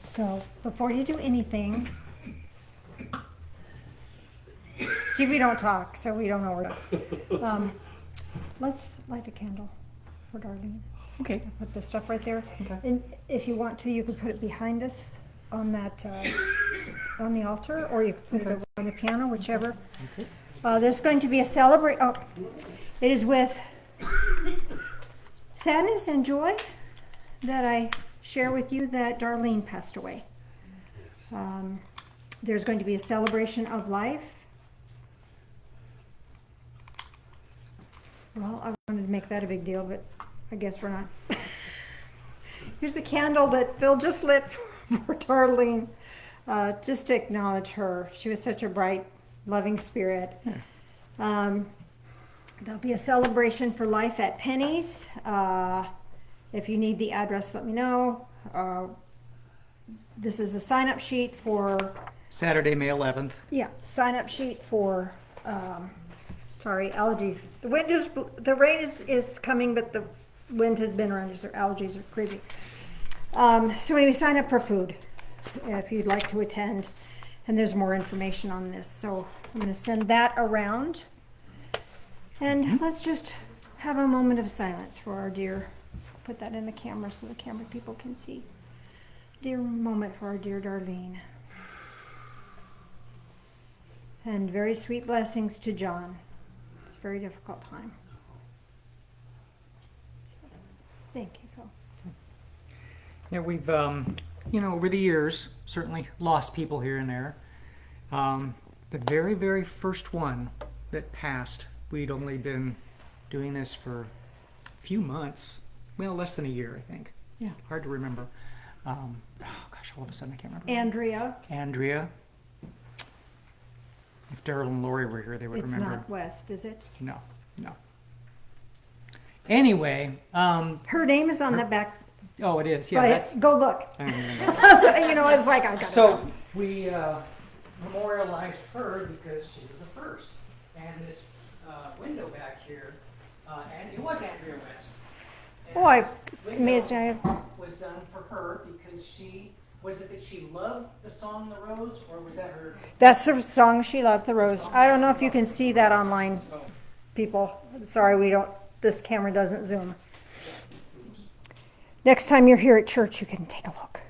So before you do anything, see, we don't talk, so we don't know where. Let's light a candle for Darlene. Okay. I'll put the stuff right there. Okay. And if you want to, you could put it behind us on that on the altar, or you could put it over on the piano, whichever. Okay. There's going to be a celebration. Oh, it is with sadness and joy that I share with you that Darlene passed away. There's going to be a celebration of life. Well, I wanted to make that a big deal, but I guess we're not. Here's a candle that Phil just lit for Darlene, just to acknowledge her. She was such a bright, loving spirit. There'll be a celebration for life at Penny's. If you need the address, let me know. This is a sign-up sheet for... Saturday, May 11th. Yeah, sign-up sheet for, sorry, allergies. The rain is coming, but the wind has been around, so allergies are crazy. So anyway, sign up for food if you'd like to attend. And there's more information on this. So I'm going to send that around. And let's just have a moment of silence for our dear, put that in the camera so the camera people can see. Dear moment for our dear Darlene. And very sweet blessings to John. It's a very difficult time. So, thank you, Phil. Yeah, we've, over the years, certainly lost people here and there. The very, very first one that passed, we'd only been doing this for a few months. Well, less than a year, I think. Yeah, hard to remember. Oh, gosh, all of a sudden I can't remember. Andrea. If Daryl and Lori were here, they would remember. It's not West, is it? No. Anyway. Her name is on the back. Oh, it is. Yeah, go look. I don't even know. So, it's like I got it. So we memorialized her because she was the first. And this window back here, and it was Andrea West. And I this amazed window I was done for her because was it that she loved the song The Rose, or was that her? That's the song She Loved the Rose. I don't know if you can see that online, people. Sorry, this camera doesn't zoom. Next time you're here at church, you can take a look.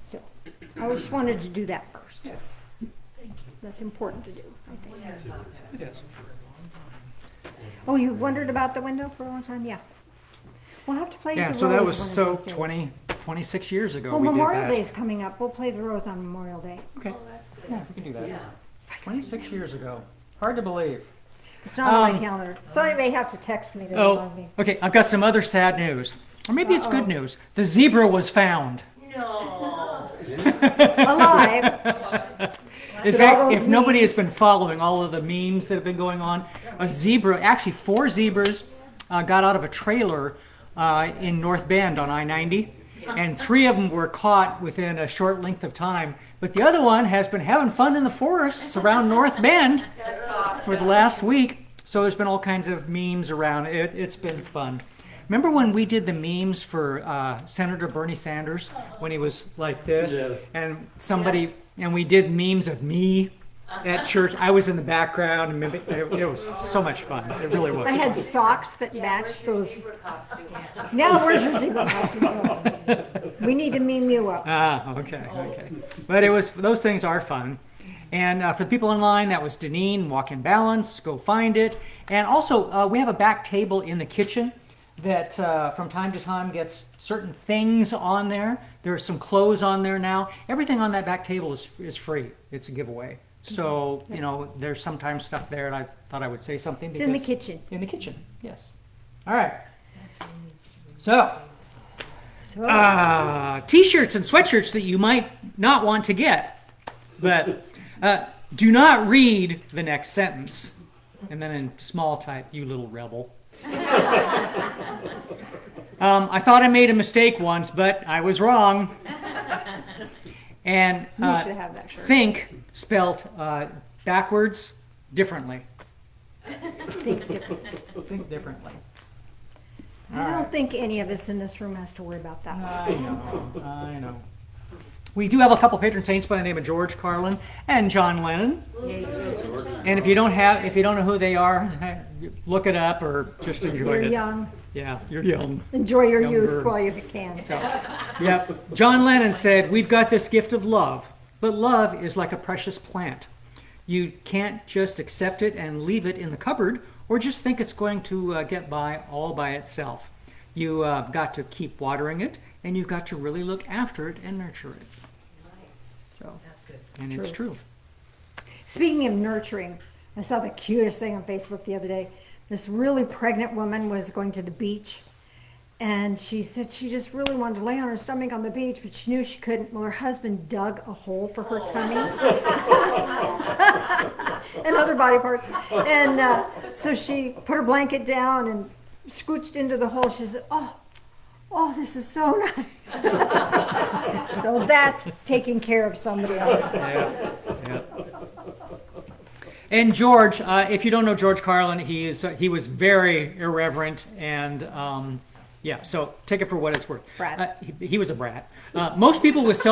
So, I just wanted to do that first. Thank you. That's important to do, I think. It is. Oh, you wondered about the window for a long time? Yeah. We'll have to play the Yeah, Rose so that was one of these days. 26 years ago. Well, we did Memorial that. Day's coming up. We'll play the Rose on Memorial Day. Okay. Yeah, we can do that. 26 years ago. Hard to believe. It's not on my calendar. Somebody may have to text me to remind me. Okay. I've got some other sad news. Or maybe it's good news. The zebra was found. No. Alive. In fact, if nobody has been following all of the memes that have been going on, actually 4 zebras got out of a trailer in North Bend on I-90, and 3 of them were caught within a short length of time. But the other one has been having fun in the forests around North Bend for the last week. So there's been all kinds of memes around it. It's been fun. Remember when we did the memes for Senator Bernie Sanders when he was like this? Yes. And we did memes of me at church. I was in the background, and it was so much fun. It really was. I had socks that matched those. Now, where's your zebra costume? We need to meme you up. Okay. But those things are fun. And for the people online, that was Deneen, Walk in Balance. Go find it. And also, we have a back table in the kitchen that from time to time gets certain things on there. There are some clothes on there now. Everything on that back table is free. It's a giveaway. So, there's sometimes stuff there, and I thought I would say something. It's in the kitchen. In the kitchen, yes. All right. So, T-shirts and sweatshirts that you might not want to get. But do not read the next sentence. And then in small type, you little rebel. I thought I made a mistake once, but I was wrong. And You should have that shirt. think spelt backwards differently. Think differently. Think differently. I don't think any of us in this room has to worry about that. I know. We do have a couple patron saints by the name of George Carlin and John Lennon. And if you don't know who they are, look it up or just enjoy it. You're young. Yeah, you're young. Enjoy your Younger. youth while you can. So, yep. John Lennon said, "We've got this gift of love, but love is like a precious plant. You can't just accept it and leave it in the cupboard or just think it's going to get by all by itself. You got to keep watering it, and you've got to really look after it and nurture it." So, and it's true. Speaking of nurturing, I saw the cutest thing on Facebook the other day. This really pregnant woman was going to the beach, and she said she just really wanted to lay on her stomach on the beach, but she knew she couldn't. Well, her husband dug a hole for her tummy and other body parts. And so she put her blanket down and scooched into the hole. She said, oh, this is so nice. So that's taking care of somebody else. Yeah. And George, if you don't know George Carlin, he was very irreverent and so take it for what it's worth. Brat. He was a brat. Most people with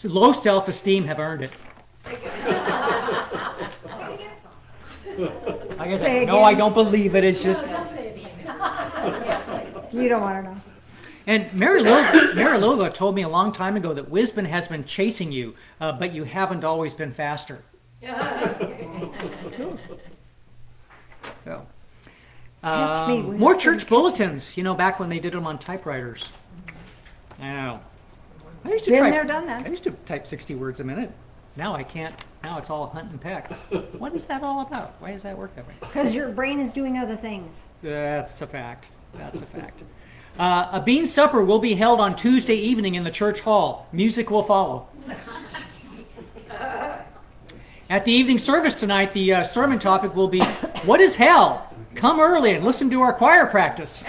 low self-esteem have earned it. Say No, again. I don't believe it. It's just. You don't want to know. And Mary Lola told me a long time ago that wisdom has been chasing you, but you haven't always been faster. So, Catch me, more wisdom, church catch bulletins, back when they did them on typewriters. I know. I used to Been there, done that. I used to type 60 words a minute. Now I can't. Now it's all hunt and peck. What is that all about? Why does that work that way? Because your brain is doing other things. That's a fact. That's a fact. A bean supper will be held on Tuesday evening in the church hall. Music will follow. At the evening service tonight, the sermon topic will be, "What is hell? Come early and listen to our choir practice."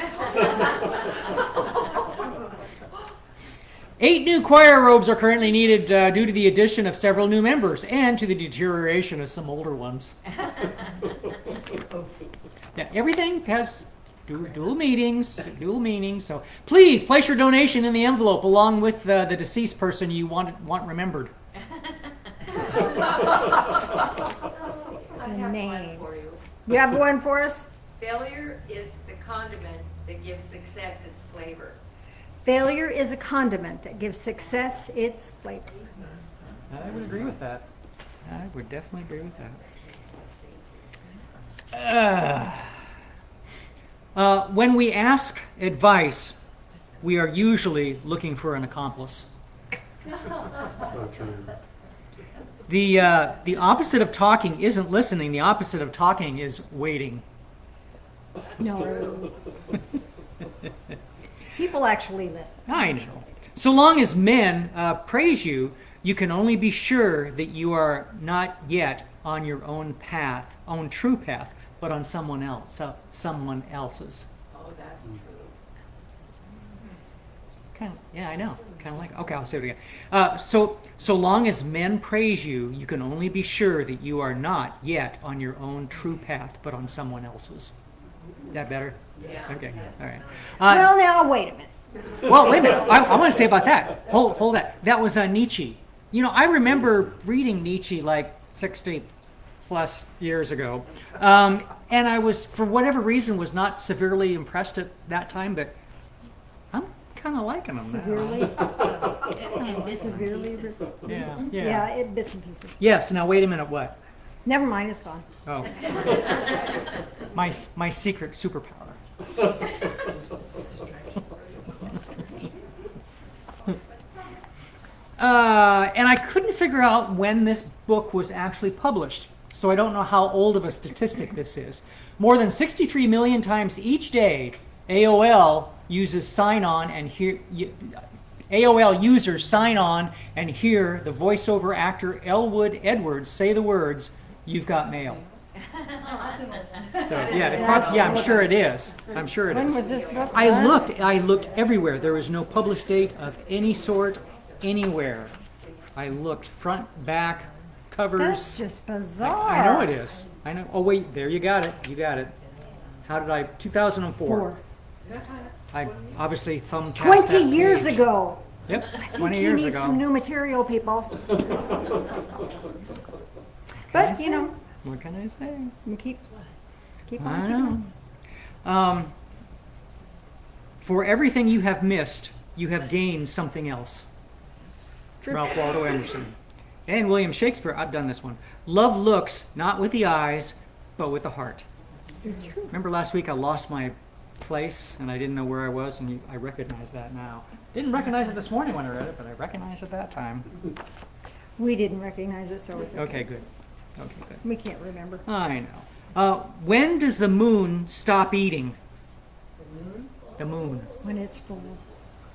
8 new choir robes are currently needed due to the addition of several new members and to the deterioration of some older ones. Yeah, everything has dual meanings. So please place your donation in the envelope along with the deceased person you want remembered. The name. You have one for us? Failure is the condiment that gives success its flavor. Failure is a condiment that gives success its flavor. I would agree with that. I would definitely agree with that. When we ask advice, we are usually looking for an accomplice. So true. The opposite of talking isn't listening. The opposite of talking is waiting. No. People actually listen. I know. So long as men praise you, you can only be sure that you are not yet on your own true path, but on someone else's. Oh, that's true. Yeah, I know. Kind of like. Okay, I'll say it again. So long as men praise you, you can only be sure that you are not yet on your own true path, but on someone else's. Is that better? Yeah. Okay. All right. Well, now, wait a minute. Well, wait a minute. I want to say about that. Hold that. That was Nietzsche. I remember reading Nietzsche like 60 plus years ago, and I was, for whatever reason, was not severely impressed at that time, but I'm kind of liking him now. Severely. Yeah. Yeah, it bits and pieces. Yes. Now wait a minute. What? Never mind, it's gone. Oh. My secret superpower. And I couldn't figure out when this book was actually published, so I don't know how old of a statistic this is. More than 63 million times each day, AOL users sign on and hear the voiceover actor Elwood Edwards say the words, "You've got mail." So I'm sure it is. I'm sure it is. When was this book I done? looked everywhere. There was no published date of any sort anywhere. I looked front, back, covers. That's just bizarre. I know it is. I know. Oh wait, there you got it. You got it. How did I? 2004. Four. I obviously thumbed past 20 that years page. ago. Yep, I think 20 he years needs ago. some new material, people. Can I But, say? you know, What can I say? we keep on I keeping know. on. For everything you have missed, you have gained something else. True. Ralph Waldo Emerson. And William Shakespeare, I've done this one. Love looks not with the eyes, but with the heart. It's true. Remember last week I lost my place and I didn't know where I was, and I recognize that now. Didn't recognize it this morning when I read it, but I recognized it that time. We didn't recognize it, so it's okay. Okay, good. Okay, good. We can't remember. I know. When does the moon stop eating? The moon. When it's full.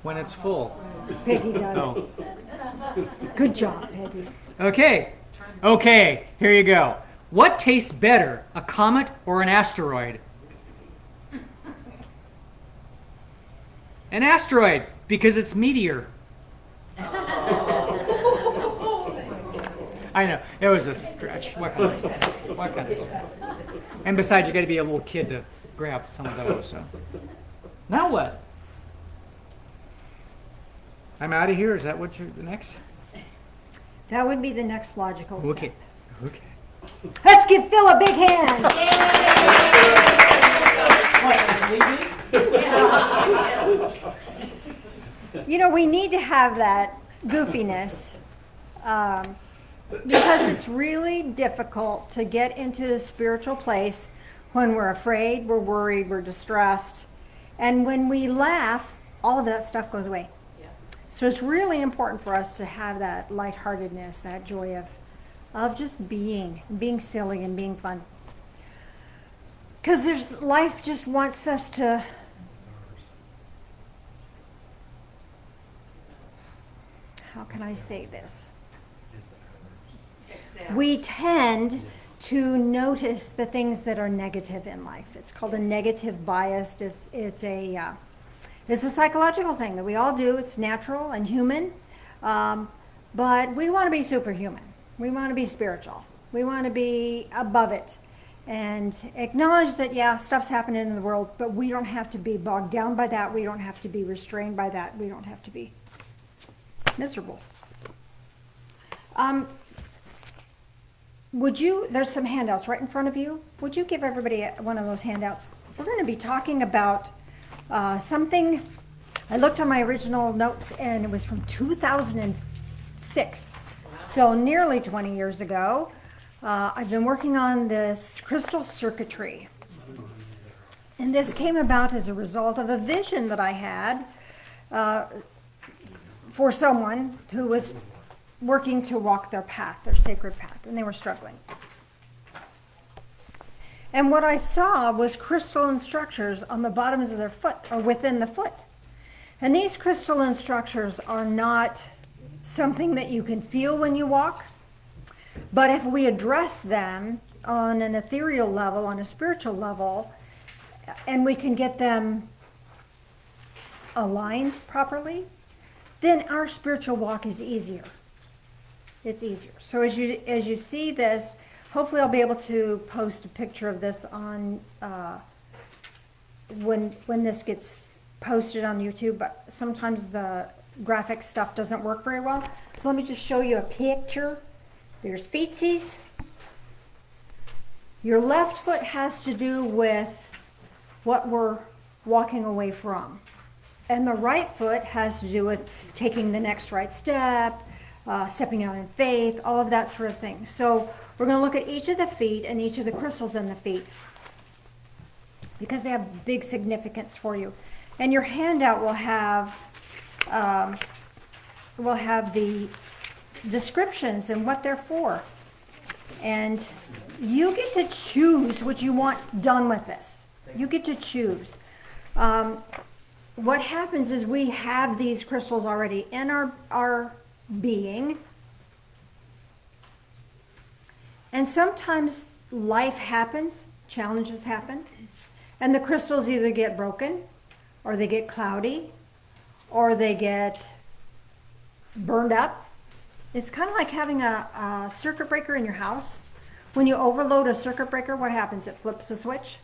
When it's full. Peggy got Oh. it. Good job, Peggy. Okay. Okay, here you go. What tastes better, a comet or an asteroid? An asteroid, because it's meteor. I know, it was a stretch. What can I say? What can I say? And besides, you got to be a little kid to grab some of those. So, now what? I'm out of here. Is that what's the next? That would be the next logical step. Okay. Okay. Let's give Phil a big hand. You know, we need to have that goofiness because it's really difficult to get into the spiritual place when we're afraid, we're worried, we're distressed. And when we laugh, all of that stuff goes away. So it's really important for us to have that lightheartedness, that joy of just being silly and being fun. Because life just wants us to how can I say this? Accept. We tend to notice the things that are negative in life. It's called a negative bias. It's a psychological thing that we all do. It's natural and human, but we want to be superhuman. We want to be spiritual. We want to be above it and acknowledge that, yeah, stuff's happening in the world, but we don't have to be bogged down by that. We don't have to be restrained by that. We don't have to be miserable. There's some handouts right in front of you. Would you give everybody one of those handouts? We're going to be talking about something. I looked on my original notes and it was from 2006. So nearly 20 years ago. I've been working on this crystal circuitry. And this came about as a result of a vision that I had for someone who was working to walk their path, their sacred path, and they were struggling. And what I saw was crystalline structures on the bottoms of their foot or within the foot. And these crystalline structures are not something that you can feel when you walk, but if we address them on an ethereal level, on a spiritual level, and we can get them aligned properly, then our spiritual walk is easier. It's easier. So as you see this, hopefully I'll be able to post a picture of this on when this gets posted on YouTube, but sometimes the graphic stuff doesn't work very well. So let me just show you a picture. There's feetsies. Your left foot has to do with what we're walking away from. And the right foot has to do with taking the next right step, stepping out in faith, all of that sort of thing. So we're going to look at each of the feet and each of the crystals in the feet because they have big significance for you. And your handout will have the descriptions and what they're for. And you get to choose what you want done with this. You get to choose. What happens is we have these crystals already in our being. And sometimes life happens, challenges happen, and the crystals either get broken, or they get cloudy, or they get burned up, It's kind of like having a circuit breaker in your house. When you overload a circuit breaker, what happens? It flips a switch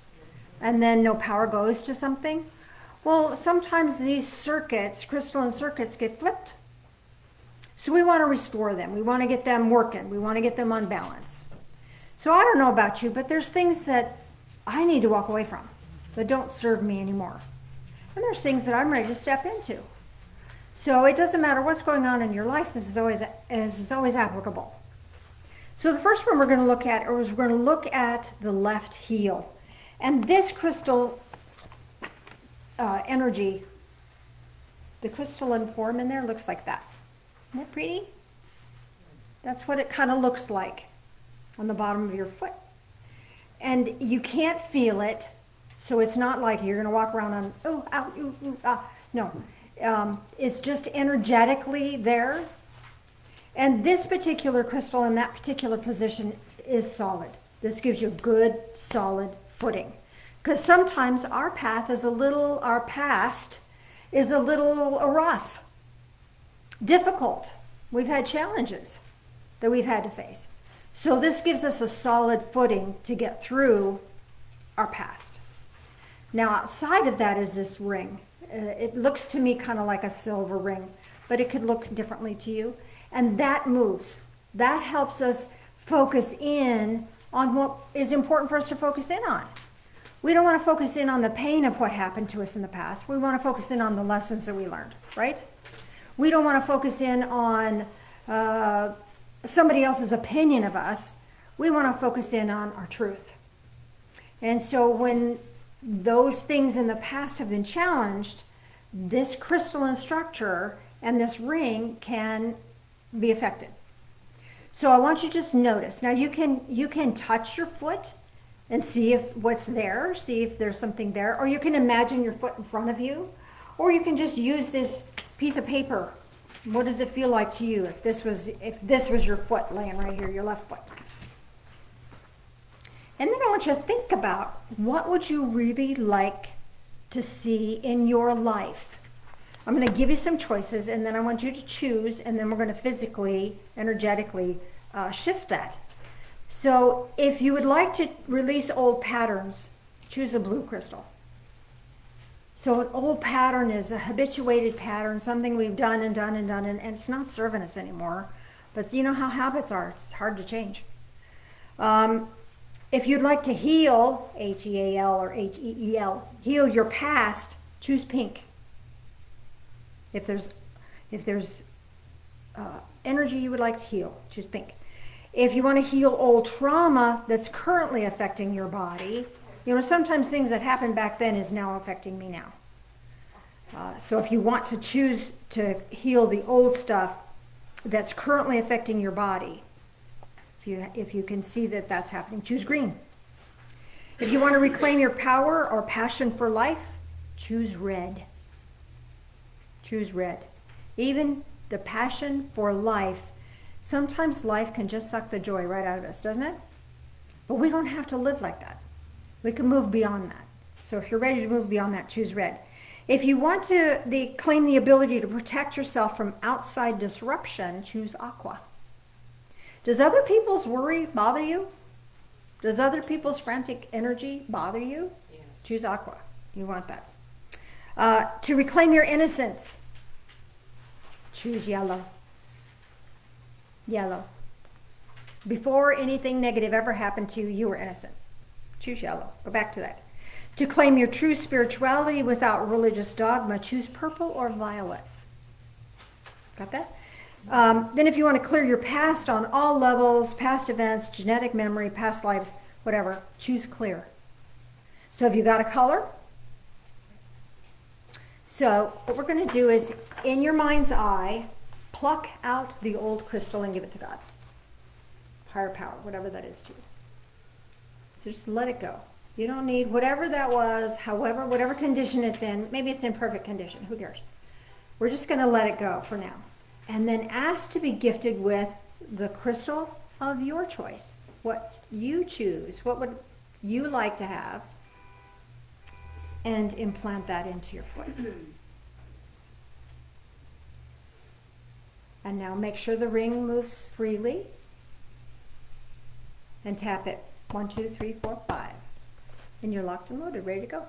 and then no power goes to something. Well, sometimes these circuits, crystalline circuits, get flipped. So we want to restore them. We want to get them working. We want to get them on balance. So I don't know about you, but there's things that I need to walk away from that don't serve me anymore. And there's things that I'm ready to step into. So it doesn't matter what's going on in your life, this is always applicable. So the first one we're going to look at is we're going to look at the left heel. And this crystal energy, the crystalline form in there looks like that. Isn't that pretty? That's what it kind of looks like on the bottom of your foot. And you can't feel it, so it's not like you're going to walk around on, oh, ow, ooh, ooh, ah. No. It's just energetically there. And this particular crystal in that particular position is solid. This gives you good, solid footing. Because sometimes our past is a little rough, difficult. We've had challenges that we've had to face. So this gives us a solid footing to get through our past. Now outside of that is this ring. It looks to me kind of like a silver ring, but it could look differently to you. And that moves. That helps us focus in on what is important for us to focus in on. We don't want to focus in on the pain of what happened to us in the past. We want to focus in on the lessons that we learned, right? We don't want to focus in on somebody else's opinion of us. We want to focus in on our truth. And so when those things in the past have been challenged, this crystalline structure and this ring can be affected. So I want you to just notice. Now you can touch your foot and see if what's there, see if there's something there, or you can imagine your foot in front of you, or you can just use this piece of paper. What does it feel like to you if this was your foot laying right here, your left foot? And then I want you to think about what would you really like to see in your life. I'm going to give you some choices, and then I want you to choose, and then we're going to physically, energetically shift that. So if you would like to release old patterns, choose a blue crystal. So an old pattern is a habituated pattern, something we've done and done and done, and it's not serving us anymore. But you know how habits are. It's hard to change. If you'd like to heal, H-E-A-L or H-E-E-L, heal your past, choose pink. If there's energy you would like to heal, choose pink. If you want to heal old trauma that's currently affecting your body, you know, sometimes things that happened back then is now affecting me now. So if you want to choose to heal the old stuff that's currently affecting your body, if you can see that that's happening, choose green. If you want to reclaim your power or passion for life, choose red. Choose red. Even the passion for life, sometimes life can just suck the joy right out of us, doesn't it? But we don't have to live like that. We can move beyond that. So if you're ready to move beyond that, choose red. If you want to claim the ability to protect yourself from outside disruption, choose aqua. Does other people's worry bother you? Does other people's frantic energy bother you? Yeah. Choose aqua. You want that. To reclaim your innocence, choose yellow. Yellow. Before anything negative ever happened to you, you were innocent. Choose yellow. Go back to that. To claim your true spirituality without religious dogma, choose purple or violet. Got that? Then if you want to clear your past on all levels, past events, genetic memory, past lives, whatever, choose clear. So have you got a color? So what we're going to do is, in your mind's eye, pluck out the old crystal and give it to God. Higher power, whatever that is to you. So just let it go. You don't need whatever that was, however, whatever condition it's in. Maybe it's in perfect condition. Who cares? We're just going to let it go for now. And then ask to be gifted with the crystal of your choice. What you choose. What would you like to have? And implant that into your foot. And now make sure the ring moves freely. And tap it. 1, 2, 3, 4, 5. And you're locked and loaded, ready to go.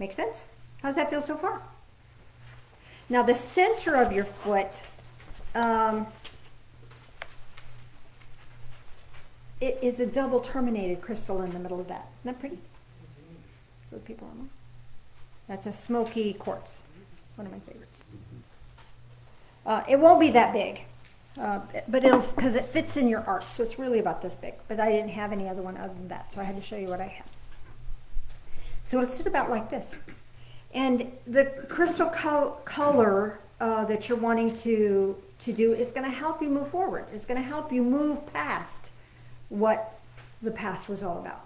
Make sense? How's that feel so far? Now the center of your foot, it is a double terminated crystal in the middle of that. Isn't that pretty? That's what people want. That's a smoky quartz. One of my favorites. It won't be that big, but it'll, because it fits in your arch, so it's really about this big. But I didn't have any other one other than that, so I had to show you what I had. So it'll sit about like this. And the crystal color that you're wanting to do is going to help you move forward. It's going to help you move past what the past was all about.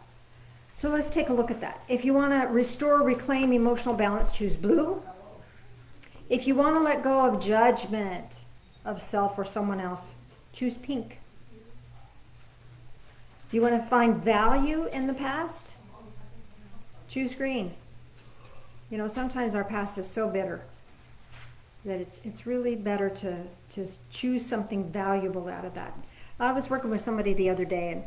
So let's take a look at that. If you want to restore, reclaim emotional balance, choose blue. If you want to let go of judgment of self or someone else, choose pink. Do you want to find value in the past? Choose green. You know, sometimes our past is so bitter that it's really better to choose something valuable out of that. I was working with somebody the other day, and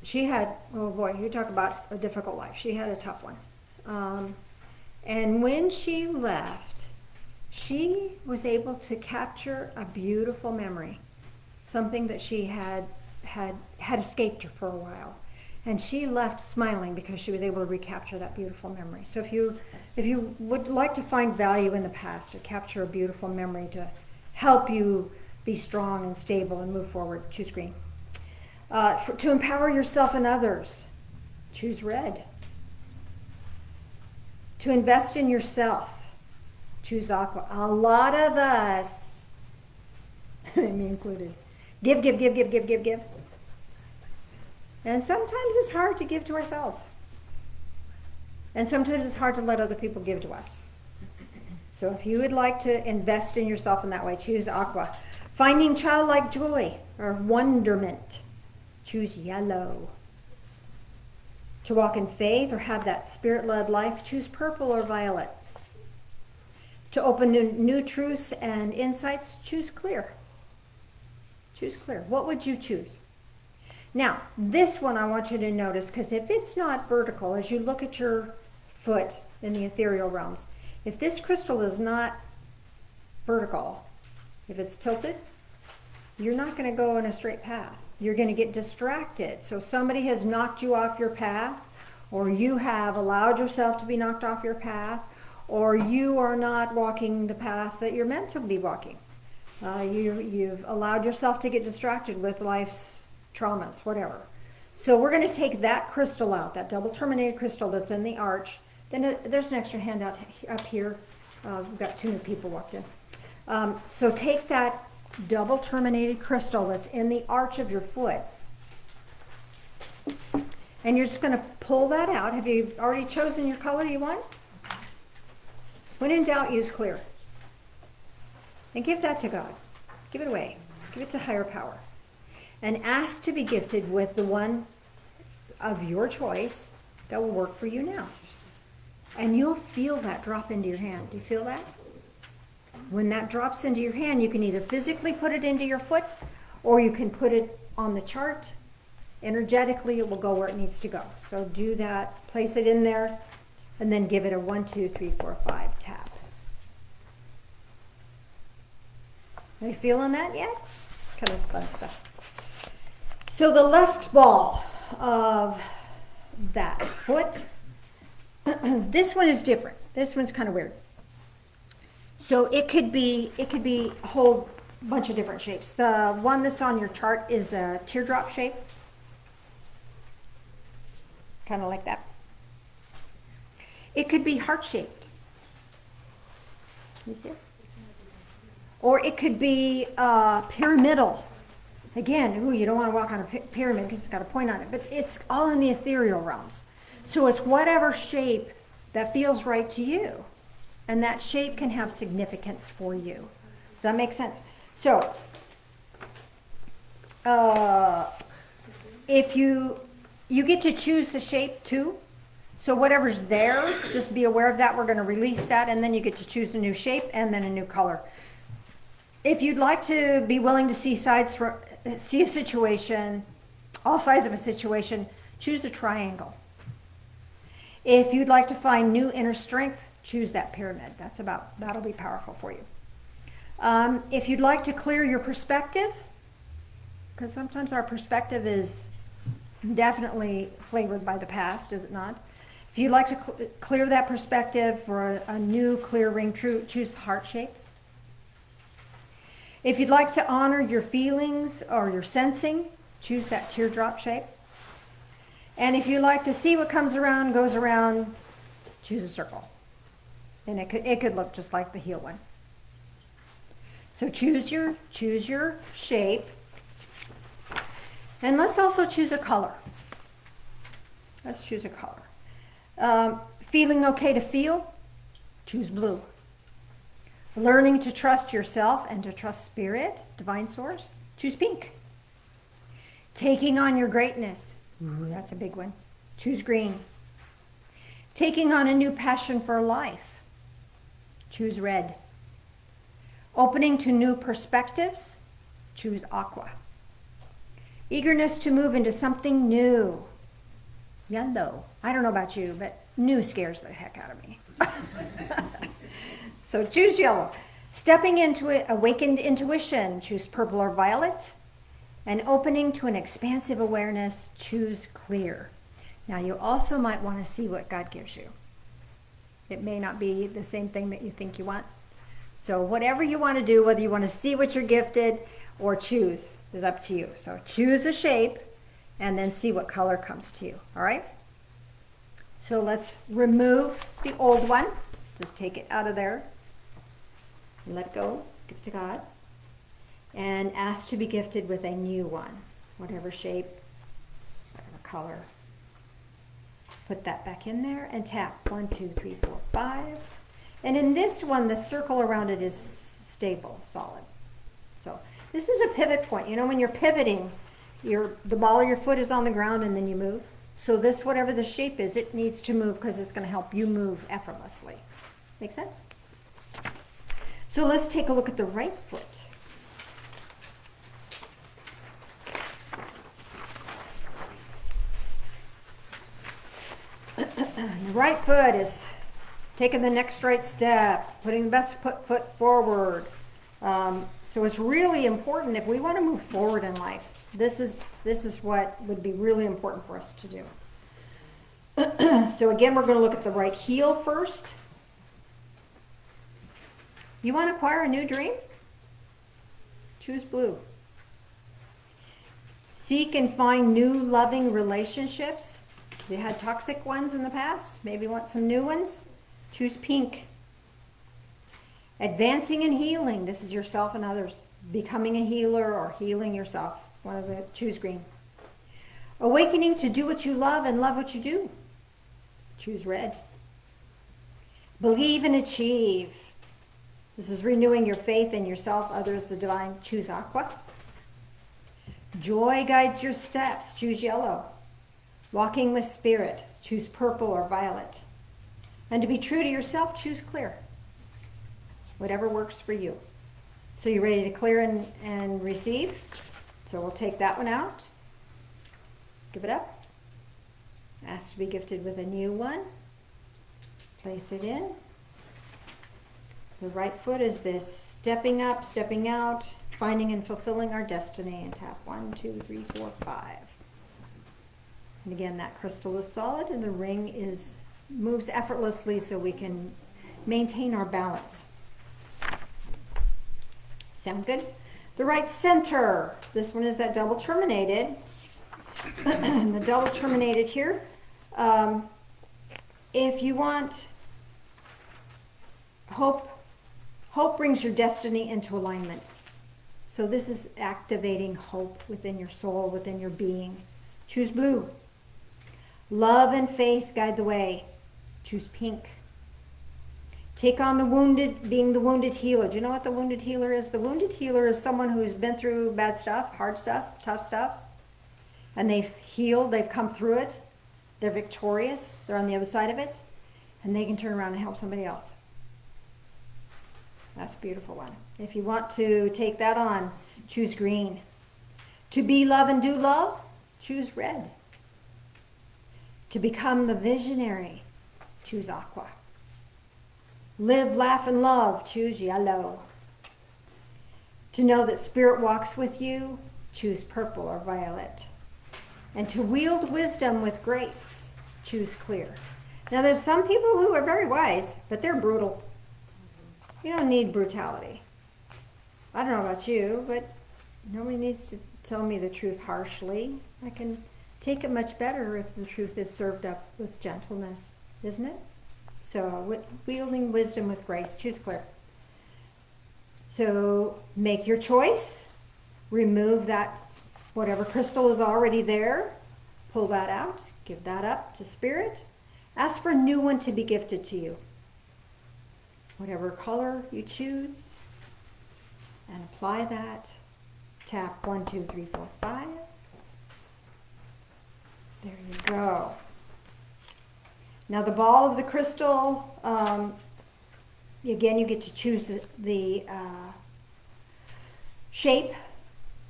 she had, oh boy, you talk about a difficult life. She had a tough one. And when she left, she was able to capture a beautiful memory, something that she had escaped her for a while. And she left smiling because she was able to recapture that beautiful memory. So if you would like to find value in the past or capture a beautiful memory to help you be strong and stable and move forward, choose green. To empower yourself and others, choose red. To invest in yourself, choose aqua. A lot of us, me included, give. And sometimes it's hard to give to ourselves. And sometimes it's hard to let other people give to us. So if you would like to invest in yourself in that way, choose aqua. Finding childlike joy or wonderment, choose yellow. To walk in faith or have that spirit-led life, choose purple or violet. To open new truths and insights, choose clear. Choose clear. What would you choose? Now, this one I want you to notice, because if it's not vertical, as you look at your foot in the ethereal realms, if this crystal is not vertical, if it's tilted, you're not going to go in a straight path. You're going to get distracted. So somebody has knocked you off your path, or you have allowed yourself to be knocked off your path, or you are not walking the path that you're meant to be walking. You've allowed yourself to get distracted with life's traumas, whatever. So we're going to take that crystal out, that double terminated crystal that's in the arch. Then there's an extra handout up here. We've got 2 new people walked in. So take that double terminated crystal that's in the arch of your foot, and you're just going to pull that out. Have you already chosen your color you want? When in doubt, use clear. And give that to God. Give it away. Give it to higher power. And ask to be gifted with the one of your choice that will work for you now. And you'll feel that drop into your hand. Do you feel that? When that drops into your hand, you can either physically put it into your foot, or you can put it on the chart. Energetically, it will go where it needs to go. So do that, place it in there, and then give it a 1, 2, 3, 4, 5 tap. Are you feeling that yet? Kind of fun stuff. So the left ball of that foot, this one is different. This one's kind of weird. So it could be a whole bunch of different shapes. The one that's on your chart is a teardrop shape. Kind of like that. It could be heart-shaped. You see it? Or it could be pyramidal. Again, you don't want to walk on a pyramid because it's got a point on it, but it's all in the ethereal realms. So it's whatever shape that feels right to you. And that shape can have significance for you. Does that make sense? So, if you get to choose the shape too, So whatever's there, just be aware of that. We're going to release that, and then you get to choose a new shape and then a new color. If you'd like to be willing to see see a situation, all sides of a situation, choose a triangle. If you'd like to find new inner strength, choose that pyramid. That'll be powerful for you. If you'd like to clear your perspective, because sometimes our perspective is definitely flavored by the past, is it not? If you'd like to clear that perspective for a new clear ring, choose the heart shape. If you'd like to honor your feelings or your sensing, choose that teardrop shape. And if you like to see what comes around, goes around, choose a circle. And it could look just like the heel one. So choose your shape. And let's also choose a color. Let's choose a color. Feeling okay to feel? Choose blue. Learning to trust yourself and to trust spirit, divine source? Choose pink. Taking on your greatness? Ooh, that's a big one. Choose green. Taking on a new passion for life? Choose red. Opening to new perspectives? Choose aqua. Eagerness to move into something new? Yellow. I don't know about you, but new scares the heck out of me. So choose yellow. Stepping into it, awakened intuition? Choose purple or violet. And opening to an expansive awareness, choose clear. Now you also might want to see what God gives you. It may not be the same thing that you think you want. So whatever you want to do, whether you want to see what you're gifted or choose, is up to you. So choose a shape and then see what color comes to you, all right? So let's remove the old one. Just take it out of there. Let it go, give it to God. And ask to be gifted with a new one, whatever shape, whatever color. Put that back in there and tap 1, 2, 3, 4, 5. And in this one, the circle around it is stable, solid. So this is a pivot point. You know, when you're pivoting, the ball of your foot is on the ground and then you move. So this, whatever the shape is, it needs to move because it's going to help you move effortlessly. Make sense? So let's take a look at the right foot. The right foot is taking the next right step, putting the best foot forward. So it's really important if we want to move forward in life. This is what would be really important for us to do. So again, we're going to look at the right heel first. You want to acquire a new dream? Choose blue. Seek and find new loving relationships. You had toxic ones in the past, maybe want some new ones. Choose pink. Advancing and healing. This is yourself and others. Becoming a healer or healing yourself. One of the, choose green. Awakening to do what you love and love what you do. Choose red. Believe and achieve. This is renewing your faith in yourself, others, the divine. Choose aqua. Joy guides your steps. Choose yellow. Walking with spirit. Choose purple or violet. And to be true to yourself, choose clear. Whatever works for you. So you ready to clear and receive? So we'll take that one out. Give it up. Ask to be gifted with a new one. Place it in. The right foot is this stepping up, stepping out, finding and fulfilling our destiny. And tap 1, 2, 3, 4, 5. And again, that crystal is solid and the ring moves effortlessly so we can maintain our balance. Sound good? The right center. This one is that double terminated. The double terminated here. If you want hope brings your destiny into alignment. So this is activating hope within your soul, within your being. Choose blue. Love and faith guide the way. Choose pink. Take on the wounded, being the wounded healer. Do you know what the wounded healer is? The wounded healer is someone who's been through bad stuff, hard stuff, tough stuff, and they've healed, they've come through it, They're victorious. They're on the other side of it. And they can turn around and help somebody else. That's a beautiful one. If you want to take that on, choose green. To be, love, and do love, choose red. To become the visionary, choose aqua. Live, laugh, and love, choose yellow. To know that spirit walks with you, choose purple or violet. And to wield wisdom with grace, choose clear. Now there's some people who are very wise, but they're brutal. You don't need brutality. I don't know about you, but nobody needs to tell me the truth harshly. I can take it much better if the truth is served up with gentleness, isn't it? So wielding wisdom with grace, choose clear. So make your choice. Remove that, whatever crystal is already there. Pull that out. Give that up to spirit. Ask for a new one to be gifted to you. Whatever color you choose. And apply that. Tap 1, 2, 3, 4, 5. There you go. Now the ball of the crystal, again, you get to choose the shape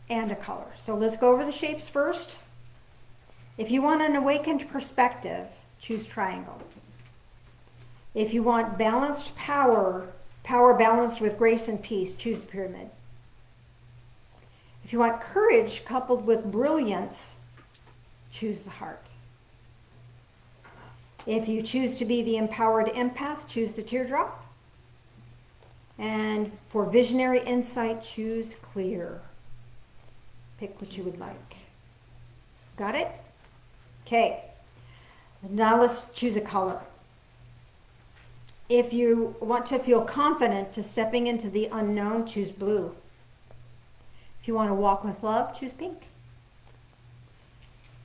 and a color. So let's go over the shapes first. If you want an awakened perspective, choose triangle. If you want balanced power, power balanced with grace and peace, choose the pyramid. If you want courage coupled with brilliance, choose the heart. If you choose to be the empowered empath, choose the teardrop. And for visionary insight, choose clear. Pick what you would like. Got it? Okay. Now let's choose a color. If you want to feel confident to stepping into the unknown, choose blue. If you want to walk with love, choose pink.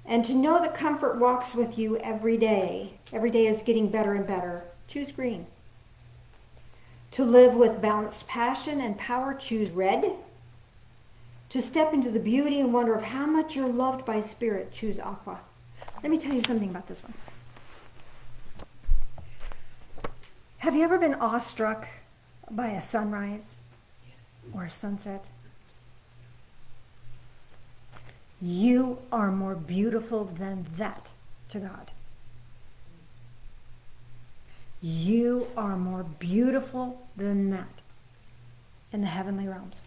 And to know that comfort walks with you every day is getting better and better, choose green. To live with balanced passion and power, choose red. To step into the beauty and wonder of how much you're loved by spirit, choose aqua. Let me tell you something about this one. Have you ever been awestruck by a sunrise or a sunset? You are more beautiful than that to God. You are more beautiful than that in the heavenly realms.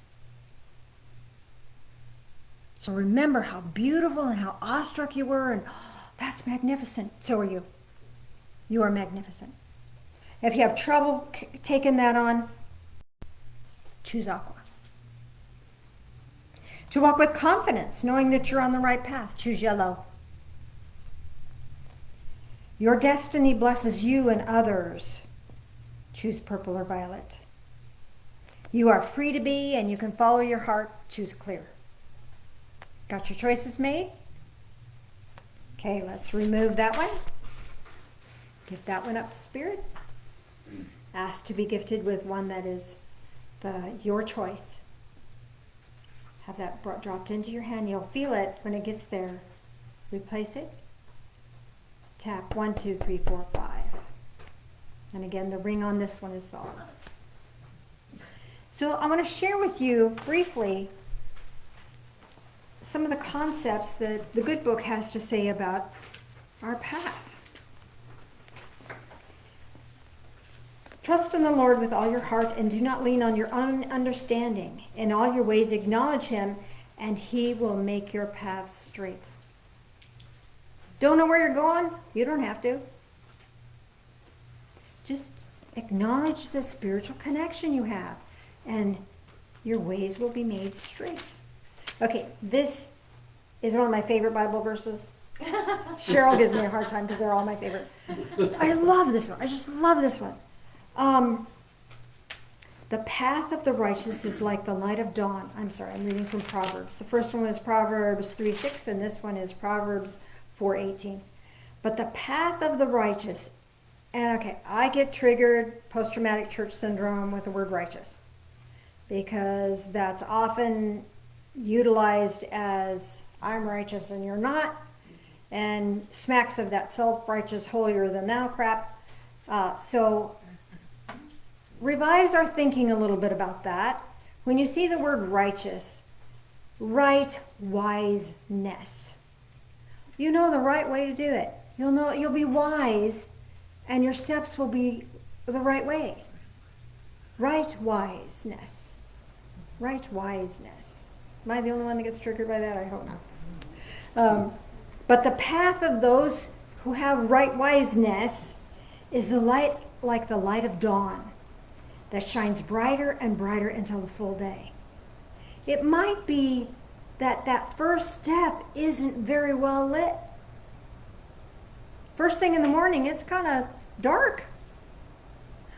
So remember how beautiful and how awestruck you were, and that's magnificent. So are you. You are magnificent. If you have trouble taking that on, choose aqua. To walk with confidence, knowing that you're on the right path, choose yellow. Your destiny blesses you and others, choose purple or violet. You are free to be and you can follow your heart, choose clear. Got your choices made? Okay, let's remove that one. Give that one up to spirit. Ask to be gifted with one that is your choice. Have that dropped into your hand. You'll feel it when it gets there. Replace it. Tap 1, 2, 3, 4, 5. And again, the ring on this one is solid. So I want to share with you briefly some of the concepts that the good book has to say about our path. Trust in the Lord with all your heart and do not lean on your own understanding. In all your ways acknowledge him and he will make your path straight. Don't know where you're going? You don't have to. Just acknowledge the spiritual connection you have and your ways will be made straight. Okay, this is one of my favorite Bible verses. Cheryl gives me a hard time because they're all my favorite. I love this one. I just love this one. The path of the righteous is like the light of dawn. I'm reading from Proverbs. The first one is Proverbs 3:6, and this one is Proverbs 4:18. But the path of the righteous, and okay, I get triggered post-traumatic church syndrome with the word righteous because that's often utilized as I'm righteous and you're not. and smacks of that self-righteous holier than thou crap. So revise our thinking a little bit about that. When you see the word righteous, right wiseness. You know the right way to do it. You'll be wise, and your steps will be the right way. Right wiseness. Right wiseness. Am I the only one that gets triggered by that? I hope not. But the path of those who have right wiseness is the light, like the light of dawn, that shines brighter and brighter until the full day. It might be that that first step isn't very well lit. First thing in the morning, it's kind of dark.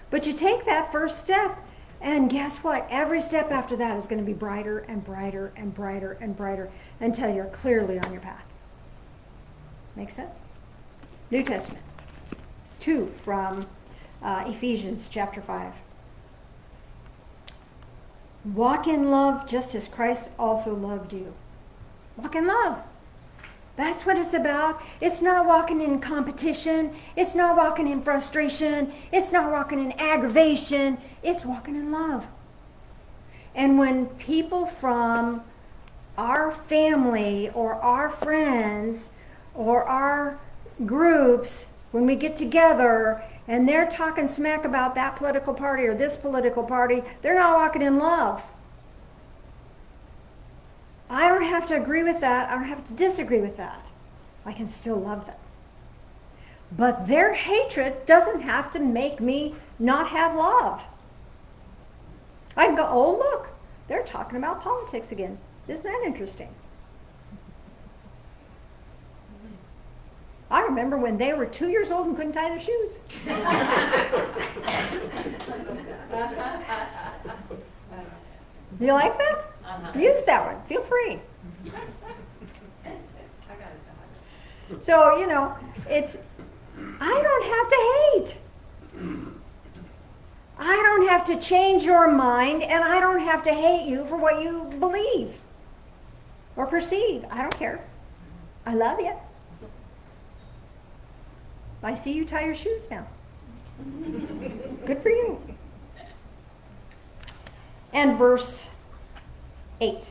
But you take that first step, and guess what? Every step after that is going to be brighter and brighter and brighter and brighter until you're clearly on your path. Make sense? New Testament. 2 from Ephesians chapter 5. Walk in love just as Christ also loved you. Walk in love. That's what it's about. It's not walking in competition. It's not walking in frustration. It's not walking in aggravation. It's walking in love. And when people from our family or our friends or our groups, when we get together and they're talking smack about that political party or this political party, they're not walking in love. I don't have to agree with that. I don't have to disagree with that. I can still love them. But their hatred doesn't have to make me not have love. I can go, oh, look, they're talking about politics again. Isn't that interesting? I remember when they were 2 years old and couldn't tie their shoes. You like that? Use that one. Feel free. So, it's, I don't have to hate. I don't have to change your mind, and I don't have to hate you for what you believe or perceive. I don't care. I love you. I see you tie your shoes now. Good for you. And verse 8.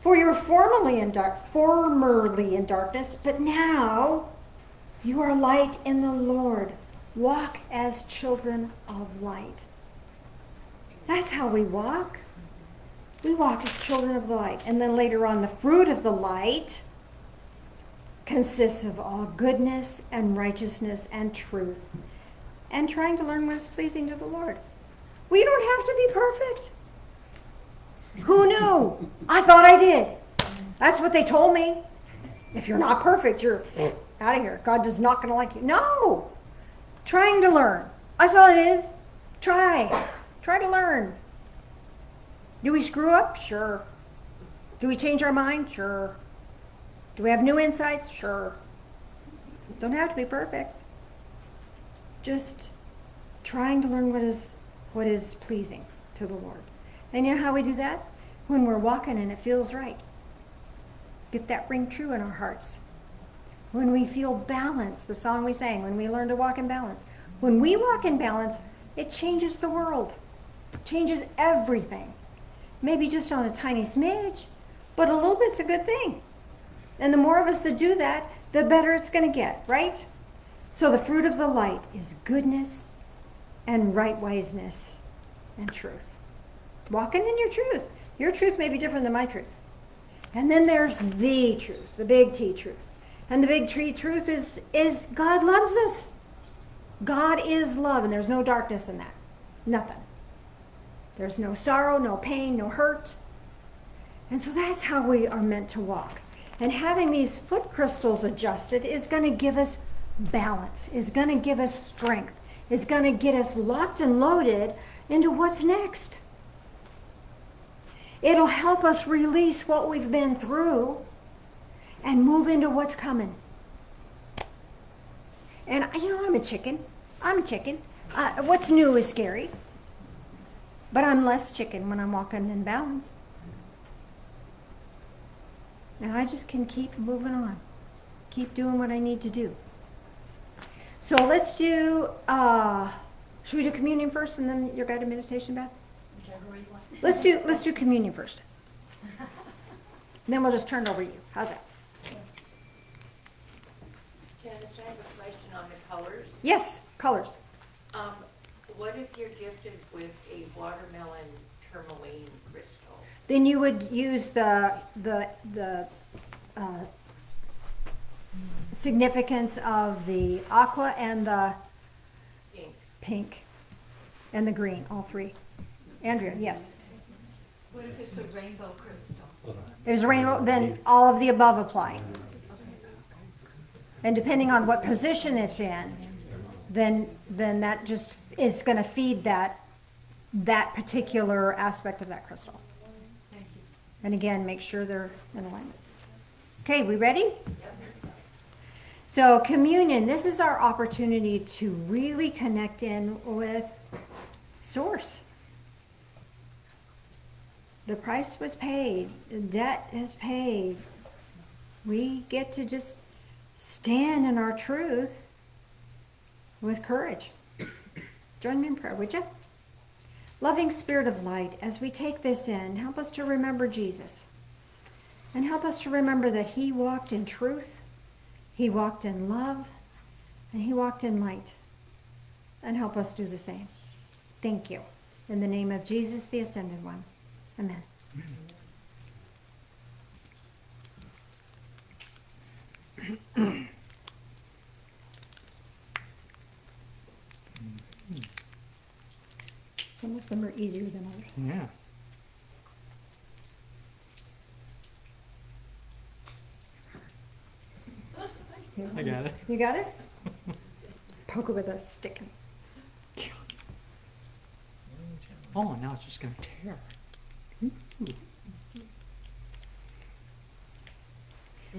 For you were formerly in darkness, but now you are light in the Lord. Walk as children of light. That's how we walk. We walk as children of the light. And then later on, the fruit of the light consists of all goodness and righteousness and truth, and trying to learn what is pleasing to the Lord. We don't have to be perfect. Who knew? I thought I did. That's what they told me. If you're not perfect, you're out of here. God is not going to like you. No. Trying to learn. That's all it is. Try to learn. Do we screw up? Sure. Do we change our mind? Sure. Do we have new insights? Sure. Don't have to be perfect. Just trying to learn what is pleasing to the Lord. And you know how we do that? When we're walking and it feels right. Get that ring true in our hearts. When we feel balance, the song we sang, when we learn to walk in balance. When we walk in balance, it changes the world. It changes everything. Maybe just on a tiny smidge, but a little bit's a good thing. And the more of us that do that, the better it's going to get, right? So the fruit of the light is goodness and right wiseness and truth. Walking in your truth. Your truth may be different than my truth. And then there's the truth, the big T truth. And the big T truth is God loves us. God is love, and there's no darkness in that. Nothing. There's no sorrow, no pain, no hurt. And so that's how we are meant to walk. And having these foot crystals adjusted is going to give us balance, is going to give us strength, is going to get us locked and loaded into what's next. It'll help us release what we've been through and move into what's coming. And I'm a chicken. What's new is scary. But I'm less chicken when I'm walking in balance. And I just can keep moving on. keep doing what I need to do. So let's do, should we do communion first and then your guided meditation, Beth? Let's do communion first. Then we'll just turn it over to you. How's that? Janice, I have a question on the colors. Yes, colors. What if you're gifted with a watermelon tourmaline crystal? Then you would use the significance of the aqua and the Pink. pink and the green, all three. Andrea, yes. What if it's a rainbow crystal? If it's rainbow, then all of the above apply. And depending on what position it's in, then that just is going to feed that particular aspect of that crystal. Thank you. And again, make sure they're in alignment. Okay, we ready? So communion, this is our opportunity to really connect in with Source. The price was paid. The debt is paid. We get to just stand in our truth with courage. Join me in prayer, would you? Loving Spirit of light, as we take this in, help us to remember Jesus. And help us to remember that he walked in truth, he walked in love, and he walked in light. And help us do the same. Thank you. In the name of Jesus, the Ascended One. Amen. Some of them are easier than others. Yeah. I got it. You got it? Poke it with a stick. Oh, now it's just going to tear.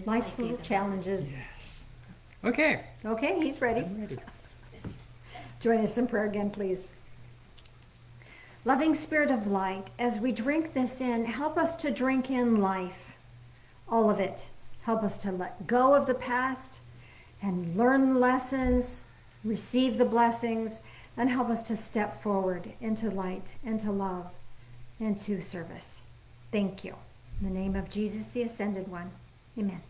Life's little challenges. Yes. Okay. Okay, he's ready. I'm ready. Join us in prayer again, please. Loving Spirit of light, as we drink this in, help us to drink in life, all of it. Help us to let go of the past and learn lessons, receive the blessings, and help us to step forward into light, into love, into service. Thank you. In the name of Jesus, the Ascended One. Amen.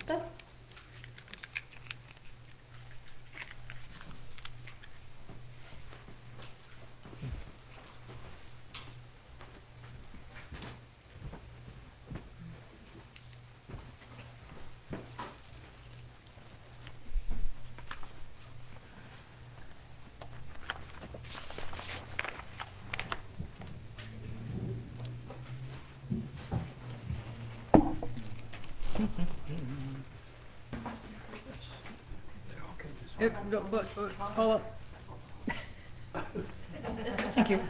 Good. Hold up. Thank you.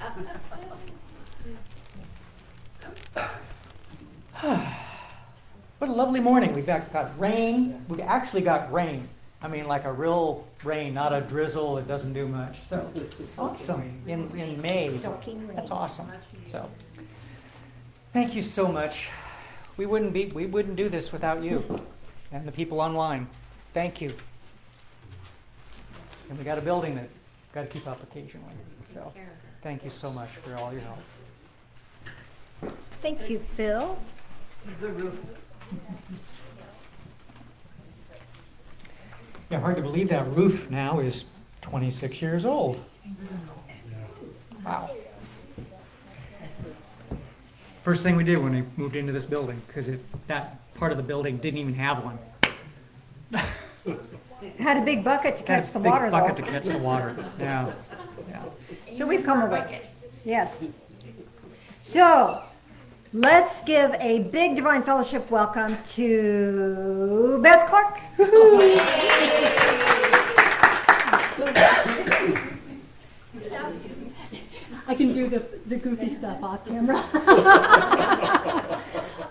What a lovely morning. We've got rain. We actually got rain. I mean, like a real rain, not a drizzle that doesn't do much. So awesome in May. Soaking rain. That's awesome. So thank you so much. We wouldn't do this without you and the people online. Thank you. And we got a building that got to keep up occasionally. So thank you so much for all your help. Thank you, Phil. Yeah, hard to believe that roof now is 26 years old. Wow. First thing we did when we moved into this building, because that part of the building didn't even have one. Had a big bucket to catch Had the a big water, bucket though. to catch the water. Yeah. Yeah. So we've come a ways. Yes. So let's give a big Divine Fellowship welcome to Beth Clark. I can do the goofy stuff off camera.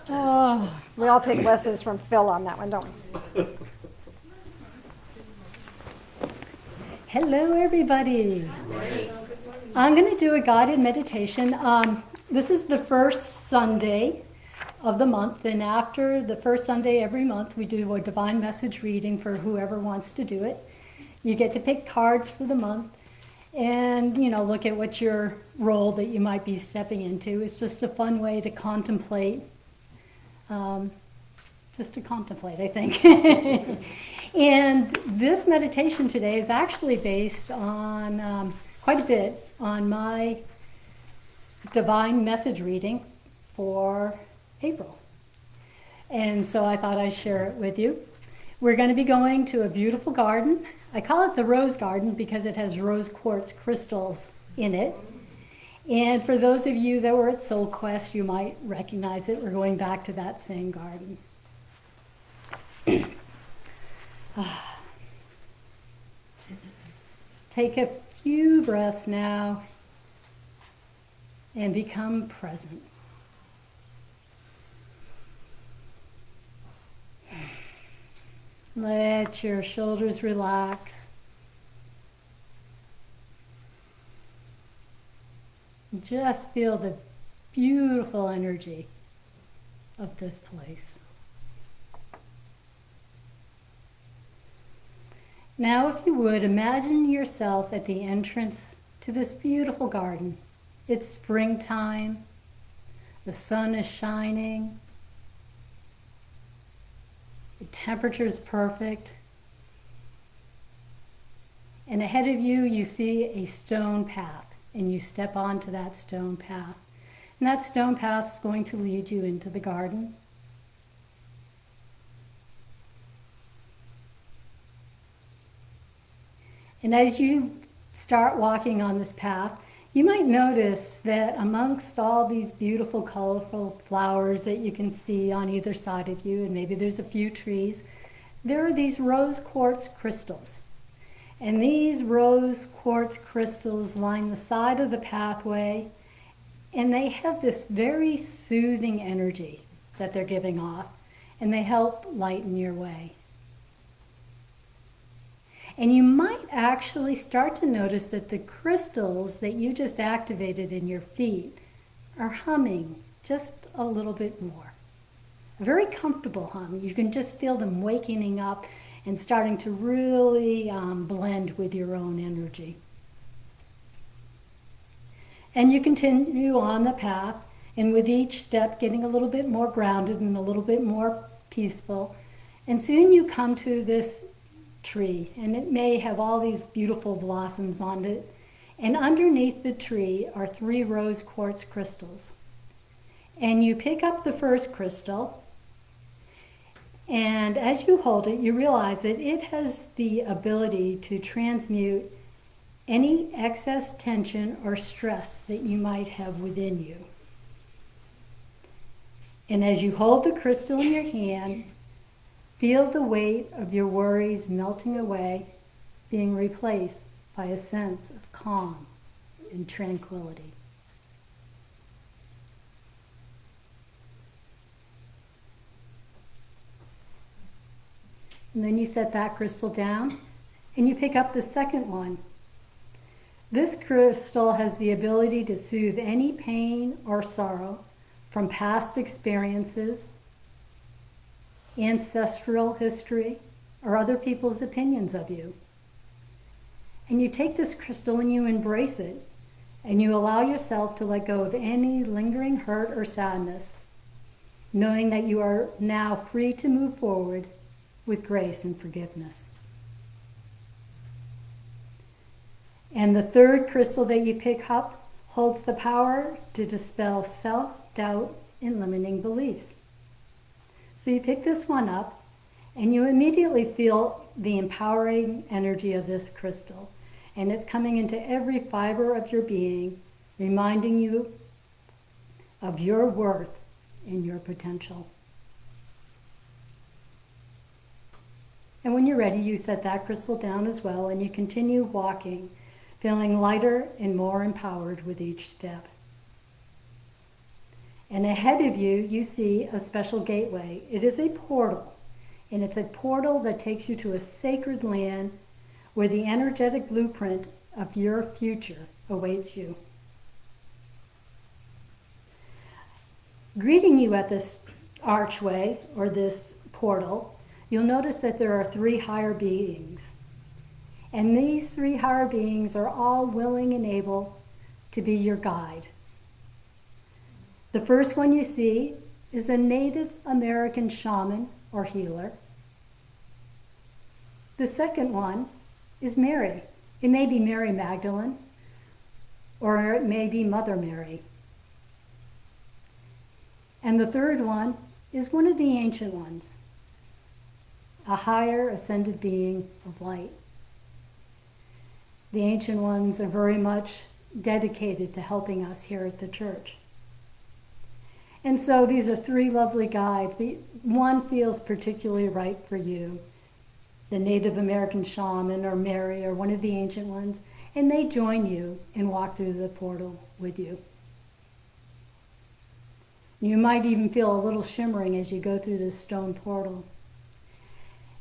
Oh, we all take lessons from Phil on that one, don't we? Hello, everybody. I'm going to do a guided meditation. This is the first Sunday of the month. And after the first Sunday every month, we do a divine message reading for whoever wants to do it. You get to pick cards for the month and, look at what your role that you might be stepping into. It's just a fun way to contemplate, I think. And this meditation today is actually based on quite a bit on my divine message reading for April. And so I thought I'd share it with you. We're going to be going to a beautiful garden. I call it the Rose Garden because it has rose quartz crystals in it. And for those of you that were at Soul Quest, you might recognize it. We're going back to that same garden. Just take a few breaths now and become present. Let your shoulders relax. Just feel the beautiful energy of this place. Now, if you would, imagine yourself at the entrance to this beautiful garden. It's springtime. The sun is shining. The temperature is perfect. And ahead of you, you see a stone path, and you step onto that stone path. And that stone path is going to lead you into the garden. And as you start walking on this path, you might notice that amongst all these beautiful, colorful flowers that you can see on either side of you, and maybe there's a few trees, there are these rose quartz crystals. And these rose quartz crystals line the side of the pathway, and they have this very soothing energy that they're giving off, and they help lighten your way. And you might actually start to notice that the crystals that you just activated in your feet are humming just a little bit more. A very comfortable hum. You can just feel them waking up and starting to really blend with your own energy. And you continue on the path, and with each step getting a little bit more grounded and a little bit more peaceful. And soon you come to this tree, and it may have all these beautiful blossoms on it. And underneath the tree are 3 rose quartz crystals. And you pick up the first crystal, and as you hold it, you realize that it has the ability to transmute any excess tension or stress that you might have within you. And as you hold the crystal in your hand, feel the weight of your worries melting away, being replaced by a sense of calm and tranquility. And then you set that crystal down, and you pick up the second one. This crystal has the ability to soothe any pain or sorrow from past experiences, ancestral history, or other people's opinions of you. And you take this crystal and you embrace it, and you allow yourself to let go of any lingering hurt or sadness, knowing that you are now free to move forward with grace and forgiveness. And the third crystal that you pick up holds the power to dispel self-doubt and limiting beliefs. So you pick this one up, and you immediately feel the empowering energy of this crystal. And it's coming into every fiber of your being, reminding you of your worth and your potential. And when you're ready, you set that crystal down as well, and you continue walking, feeling lighter and more empowered with each step. And ahead of you, you see a special gateway. It is a portal, and it's a portal that takes you to a sacred land where the energetic blueprint of your future awaits you. Greeting you at this archway or this portal, you'll notice that there are 3 higher beings. And these 3 higher beings are all willing and able to be your guide. The first one you see is a Native American shaman or healer. The second one is Mary. It may be Mary Magdalene, or it may be Mother Mary. And the third one is one of the ancient ones, a higher ascended being of light. The ancient ones are very much dedicated to helping us here at the church. And so these are 3 lovely guides, but one feels particularly right for you. The Native American shaman or Mary or one of the ancient ones, and they join you and walk through the portal with you. You might even feel a little shimmering as you go through this stone portal.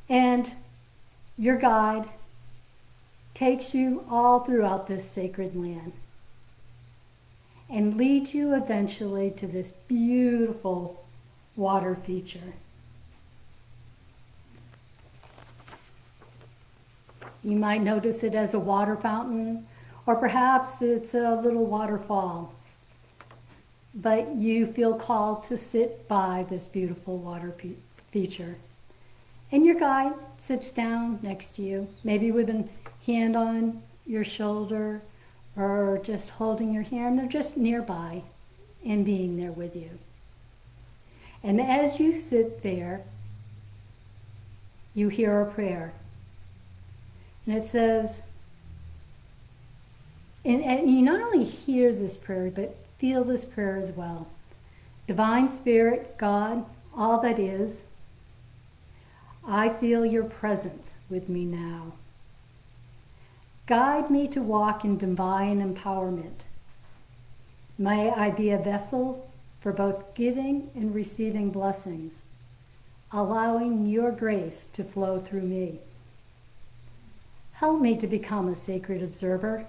And your guide takes you all throughout this sacred land and leads you eventually to this beautiful water feature. You might notice it as a water fountain, or perhaps it's a little waterfall. But you feel called to sit by this beautiful water feature. And your guide sits down next to you, maybe with a hand on your shoulder or just holding your hand. They're just nearby and being there with you. And as you sit there, you hear a prayer. And it says, and you not only hear this prayer, but feel this prayer as well. Divine Spirit, God, all that is, I feel your presence with me now. Guide me to walk in divine empowerment. May I be a vessel for both giving and receiving blessings, allowing your grace to flow through me. Help me to become a sacred observer,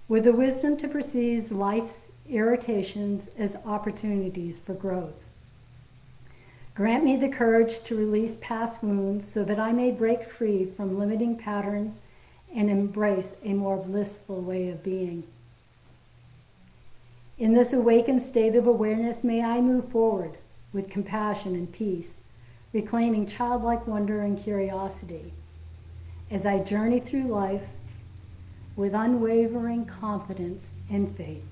with the wisdom to perceive life's irritations as opportunities for growth. Grant me the courage to release past wounds so that I may break free from limiting patterns and embrace a more blissful way of being. In this awakened state of awareness, may I move forward with compassion and peace, reclaiming childlike wonder and curiosity as I journey through life with unwavering confidence and faith.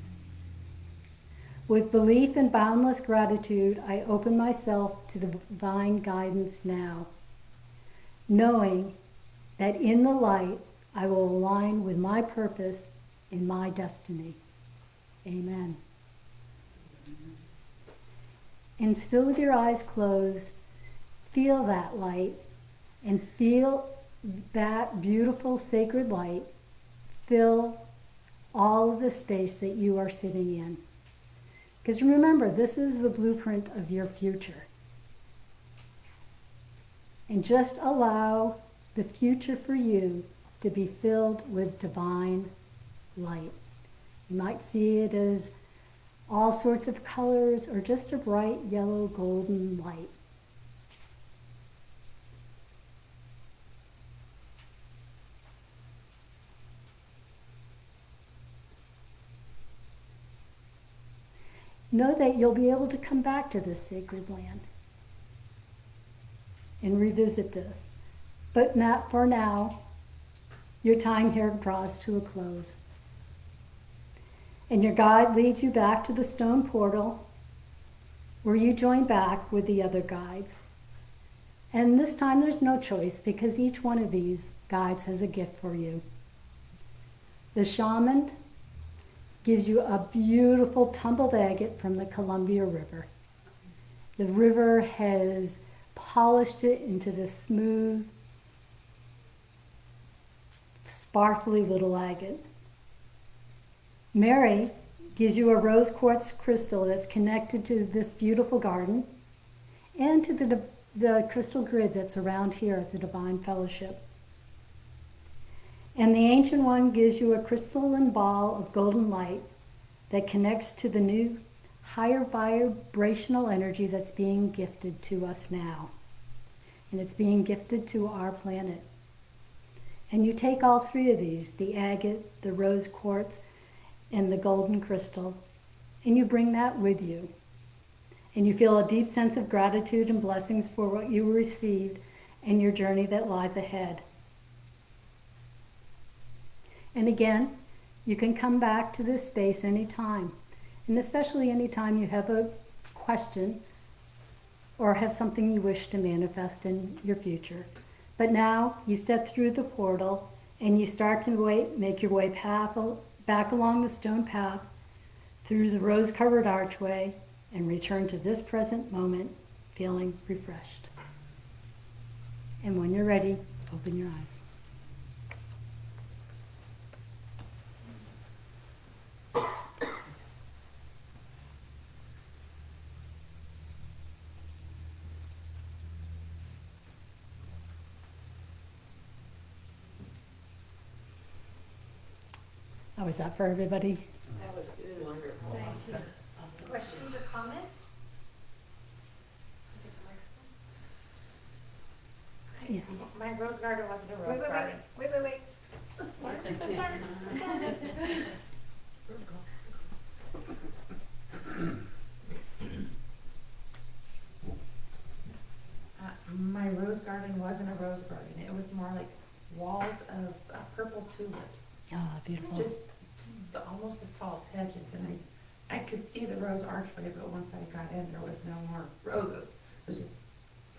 With belief and boundless gratitude, I open myself to divine guidance now, knowing that in the light I will align with my purpose and my destiny. Amen. And still with your eyes closed, feel that light and feel that beautiful sacred light fill all of the space that you are sitting in. Because remember, this is the blueprint of your future. And just allow the future for you to be filled with divine light. You might see it as all sorts of colors or just a bright yellow golden light. Know that you'll be able to come back to this sacred land and revisit this. But not for now. Your time here draws to a close. And your guide leads you back to the stone portal where you join back with the other guides. And this time there's no choice because each one of these guides has a gift for you. The shaman gives you a beautiful tumbled agate from the Columbia River. The river has polished it into this smooth, sparkly little agate. Mary gives you a rose quartz crystal that's connected to this beautiful garden and to the crystal grid that's around here at the Divine Fellowship. And the Ancient One gives you a crystalline ball of golden light that connects to the new higher vibrational energy that's being gifted to us now. And it's being gifted to our planet. And you take all three of these, the agate, the rose quartz, and the golden crystal, and you bring that with you. And you feel a deep sense of gratitude and blessings for what you received and your journey that lies ahead. And again, you can come back to this space anytime, and especially anytime you have a question or have something you wish to manifest in your future. But now you step through the portal and you start to make your way back along the stone path through the rose-covered archway and return to this present moment feeling refreshed. And when you're ready, open your eyes. How was that for everybody? That was wonderful. Thanks. Questions or comments? Yes. My rose garden wasn't a rose Wait. garden. My rose garden wasn't a rose garden. It was more like walls of purple tulips, Ah, beautiful. just almost as tall as hedges. And I could see the rose archway, but once I got in, there was no more roses. It was just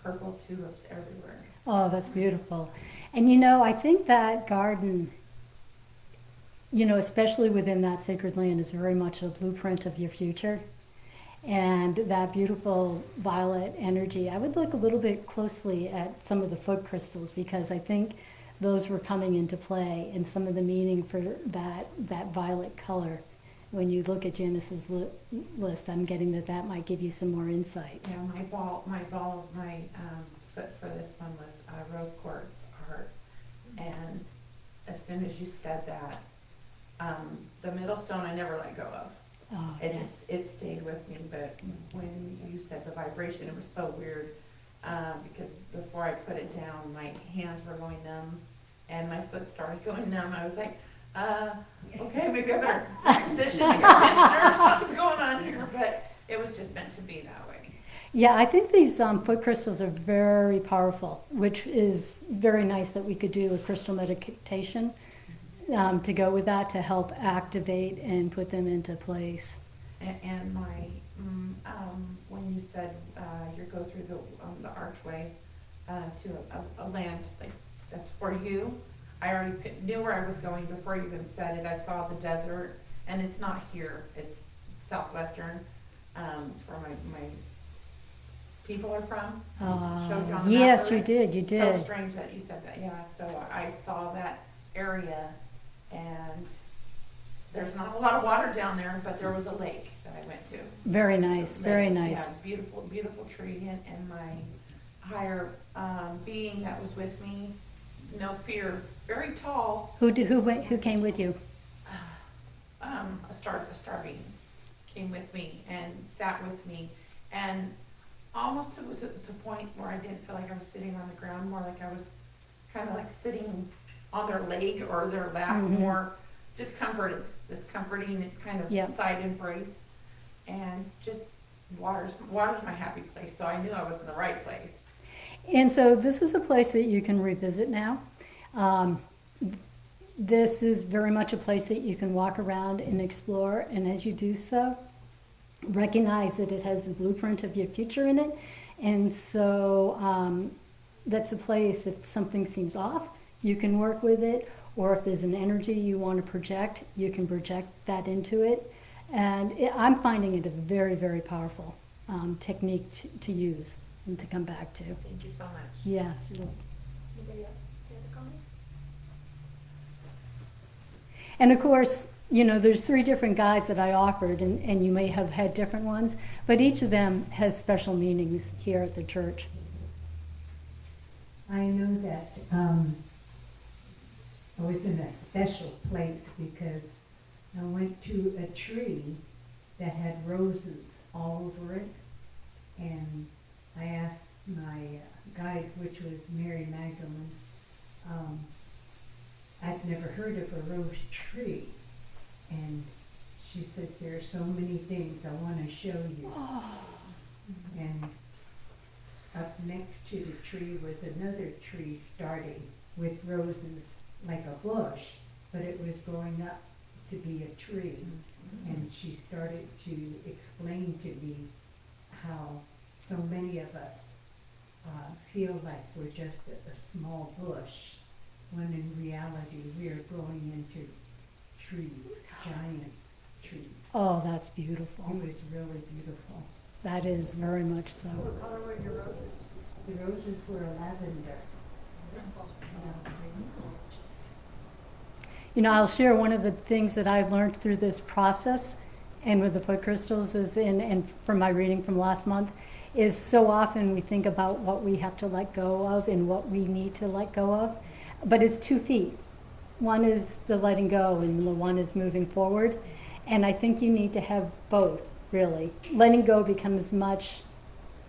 purple tulips everywhere. Oh, that's beautiful. And you know, I think that garden, you know, especially within that sacred land, is very much a blueprint of your future. And that beautiful violet energy, I would look a little bit closely at some of the foot crystals, because I think those were coming into play and some of the meaning for that violet color. When you look at Janice's list, I'm getting that might give you some more insights. Yeah, my ball of my foot for this one was rose quartz art. And as soon as you said that, the middle stone I never let go of. Oh, It yeah. it stayed with me, but when you said the vibration, it was so weird, because before I put it down, my hands were going numb, and my foot started going numb. I was like, okay, maybe I better position, I got pinched nerves, something's going on here, but it was just meant to be that way. Yeah, I think these foot crystals are very powerful, which is very nice that we could do a crystal meditation to go with that, to help activate and put them into place. And my, when you said you go through the archway to a land like that's for you, I already knew where I was going before you even said it. I saw the desert, and it's not here. It's southwestern. It's where my people are from. Showed you on the Yes, map, you right? did. You did. So strange that you said that. Yeah. So I saw that area, and there's not a lot of water down there, but there was a lake that I went to. Very nice. Very Lake, nice. Yeah, beautiful, beautiful tree, and my higher being that was with me, no fear, very tall. Who came with you? A star being came with me and sat with me, and almost to the point where I didn't feel like I was sitting on the ground, more like I was kind of like sitting on their leg or their lap, more just comforted, this comforting kind of Yep. side embrace, and just water's my happy place. So I knew I was in the right place. And so this is a place that you can revisit now. This is very much a place that you can walk around and explore, and as you do so, recognize that it has the blueprint of your future in it. And so that's a place, if something seems off, you can work with it, or if there's an energy you want to project, you can project that into it. And I'm finding it a very, very powerful technique to use and to come back to. Thank you so much. Yes. Anybody else? Any other comments? And of course, you know, there's 3 different guides that I offered, and you may have had different ones, but each of them has special meanings here at the church. I know that I was in a special place because I went to a tree that had roses all over it. And I asked my guide, which was Mary Magdalene, I'd never heard of a rose tree. And she said, there are so many things I want to show you. And up next to the tree was another tree starting with roses like a bush, but it was growing up to be a tree. And she started to explain to me how so many of us feel like we're just a small bush, when in reality we are growing into trees, giant trees. Oh, that's beautiful. It was really beautiful. That is very much so. What color were your roses? The roses were lavender. You know, I'll share one of the things that I've learned through this process and with the foot crystals is and from my reading from last month, is so often we think about what we have to let go of and what we need to let go of, but it's 2 feet. One is the letting go and the one is moving forward. And I think you need to have both, really. Letting go becomes much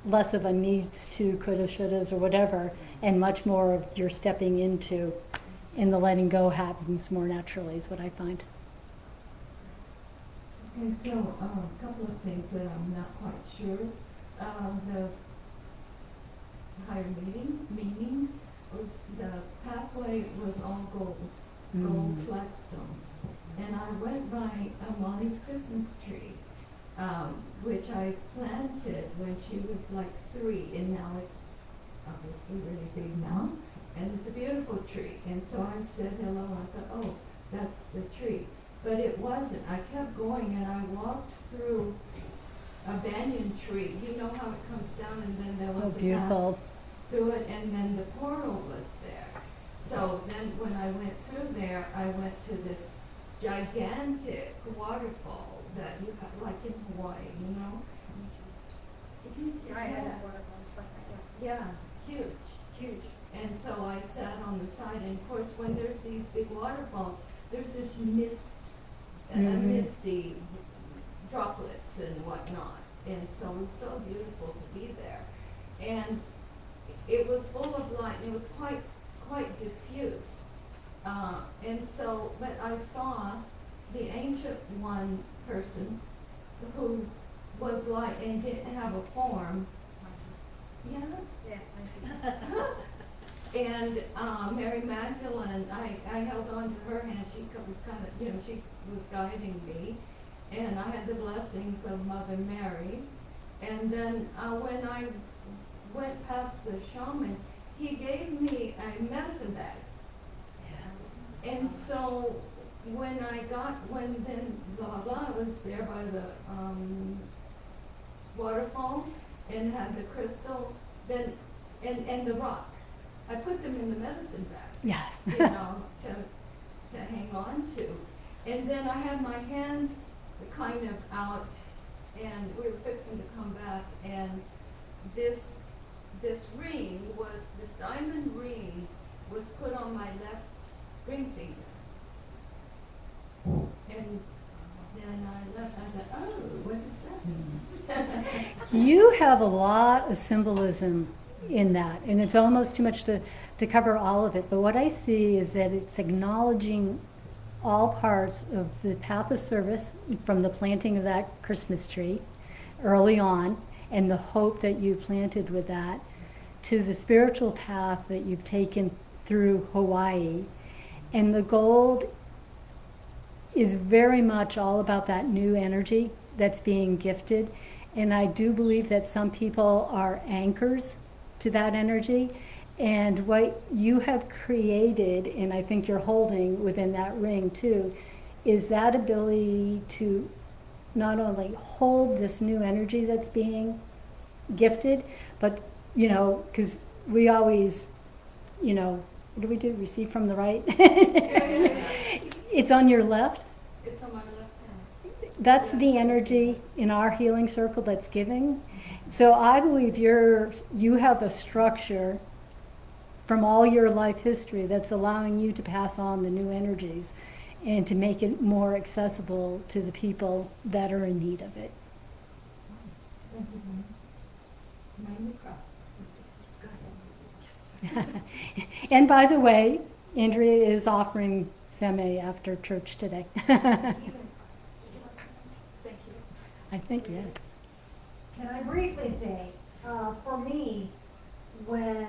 less of a needs to, coulda, shouldas, or whatever, and much more of you're stepping into, and the letting go happens more naturally is what I find. Okay, so a couple of things that I'm not quite sure. The higher meaning was the pathway was all gold flagstones. And I went by Molly's Christmas tree, which I planted when she was like 3, and now it's obviously really big now. And it's a beautiful tree. And so I said hello, I thought, oh, that's the tree. But it wasn't. I kept going and I walked through a banyan tree. You know how it comes down and then there was a path through it, and then the portal was there. So then when I went through there, I went to this gigantic waterfall that you have like in Hawaii, you know? Yeah, I had that waterfalls like that, Yeah, huge. huge. And so I sat on the side, and of course, when there's these big waterfalls, there's this mist, misty droplets and whatnot. And so it was so beautiful to be there. And it was full of light, and it was quite diffuse. And so, but I saw the ancient one person who was like, and didn't have a form. Yeah. Yeah. And Mary Magdalene, I held on to her hand. She was kind of, you know, she was guiding me. And I had the blessings of Mother Mary. And then when I went past the shaman, he gave me a medicine bag. Yeah. And so when then blah blah was there by the waterfall and had the crystal, then and the rock. I put them in the medicine bag. Yes. You know, to hang on to. And then I had my hand kind of out, and we were fixing to come back, and this diamond ring was put on my left ring finger. And then I left, I thought, oh, what is that? You have a lot of symbolism in that, and it's almost too much to cover all of it. But what I see is that it's acknowledging all parts of the path of service from the planting of that Christmas tree early on, and the hope that you planted with that, to the spiritual path that you've taken through Hawaii. And the gold is very much all about that new energy that's being gifted. And I do believe that some people are anchors to that energy. And what you have created, and I think you're holding within that ring too, is that ability to not only hold this new energy that's being gifted, but, you know, because we always, you know, what do we do? Receive from the right? It's on your left. It's on my left hand. That's the energy in our healing circle that's giving. So I believe you have a structure from all your life history that's allowing you to pass on the new energies and to make it more accessible to the people that are in need of it. And by the way, Andrea is offering seme after church today. Thank you. I think, yeah. Can I briefly say, for me, when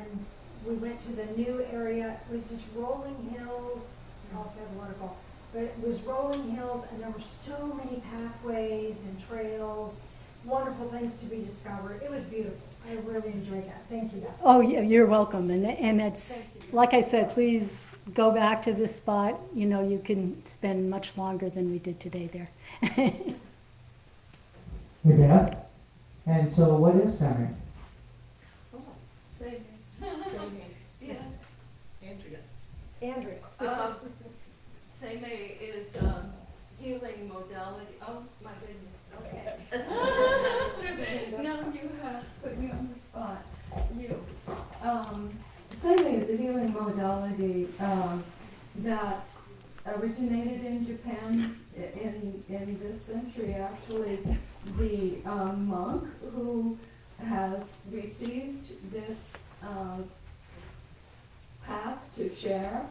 we went to the new area, it was just rolling hills, I also had a waterfall, but it was rolling hills and there were so many pathways and trails, wonderful things to be discovered. It was beautiful. I really enjoyed that. Thank you, Beth. Oh, yeah, you're welcome. And it's, like I said, please go back to this spot. You know, you can spend much longer than we did today there. Hey, Beth. And so what is seme? Same. Yeah. Andrea. Same is healing modality. Oh my goodness. Okay. Now you have put me on the spot. Same is a healing modality that originated in Japan in this century. Actually, the monk who has received this path to share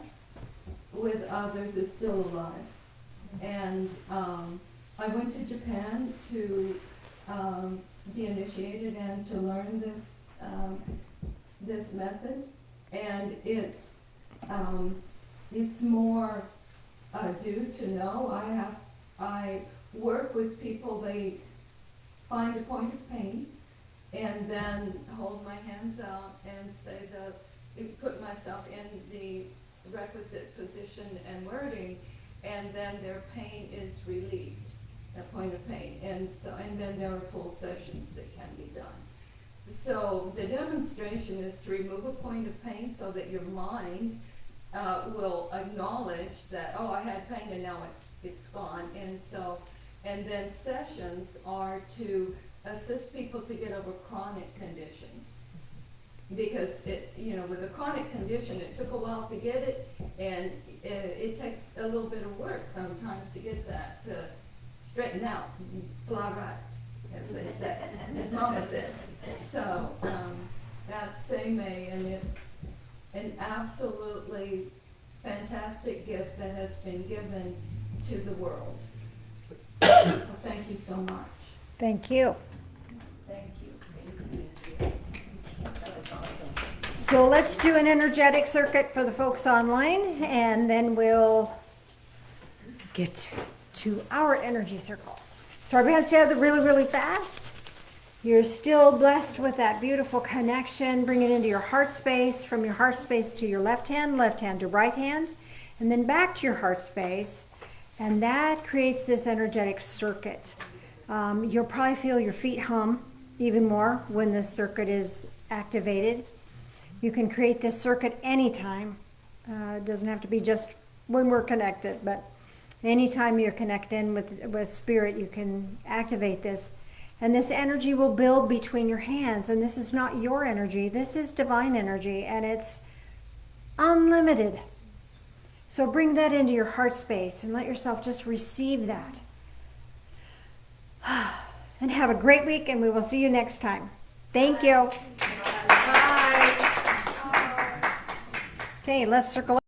with others is still alive. And I went to Japan to be initiated and to learn this method. And it's more due to know. I work with people. They find a point of pain, and then hold my hands out and say put myself in the requisite position and wording, and then their pain is relieved, that point of pain. And then there are full sessions that can be done. So the demonstration is to remove a point of pain so that your mind will acknowledge that, oh, I had pain and now it's gone. And then sessions are to assist people to get over chronic conditions. Because with a chronic condition, it took a while to get it, and it takes a little bit of work sometimes to get that straightened out, fly right, as they say, as Mama said. So that's Seme, and it's an absolutely fantastic gift that has been given to the world. So thank you so much. Thank you. Thank you. So let's do an energetic circuit for the folks online, and then we'll get to our energy circle. So our hands together really, really fast. You're still blessed with that beautiful connection. Bring it into your heart space, from your heart space to your left hand to right hand, and then back to your heart space. And that creates this energetic circuit. You'll probably feel your feet hum even more when this circuit is activated. You can create this circuit anytime. It doesn't have to be just when we're connected, but anytime you're connected with spirit, you can activate this. And this energy will build between your hands. And this is not your energy. This is divine energy, and it's unlimited. So bring that into your heart space and let yourself just receive that. And have a great week, and we will see you next time. Thank you. Bye. Okay, let's circle.